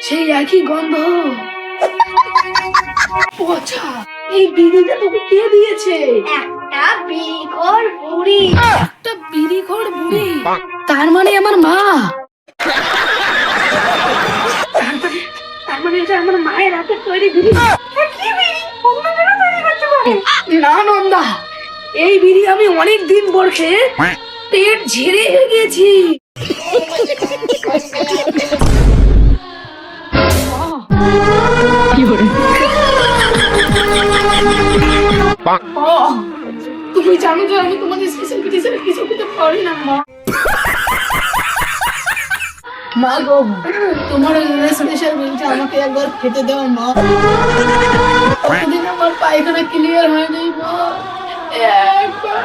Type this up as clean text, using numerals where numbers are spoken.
সেই একই গন্ধ। পচা, এই বিড়িটা তোকে কে দিয়েছে? একটা বিড়িখোর বুড়ি। একটা বিড়িখোর বুড়ি? তার মানে আমার মা। তার মানে এটা আমার মায়ের হাতে তৈরি বিড়ি। কি বিড়ি? অন্য কেন তৈরি করতে পারে? না নন্দা, এই বিড়ি আমি অনেক দিন পর খেয়ে পেট ঝেড়ে হয়ে গেছি। তুমি জানো যে আমি তোমাদের স্পেশাল বিড়ি ছাড়া কিছু খেতে পারি না মা। মা গো, তোমার স্পেশাল বিড়িটা আমাকে একবার খেতে দাও মা। কতদিন আমার পায়খানা ক্লিয়ার হয়নি মা, একবার।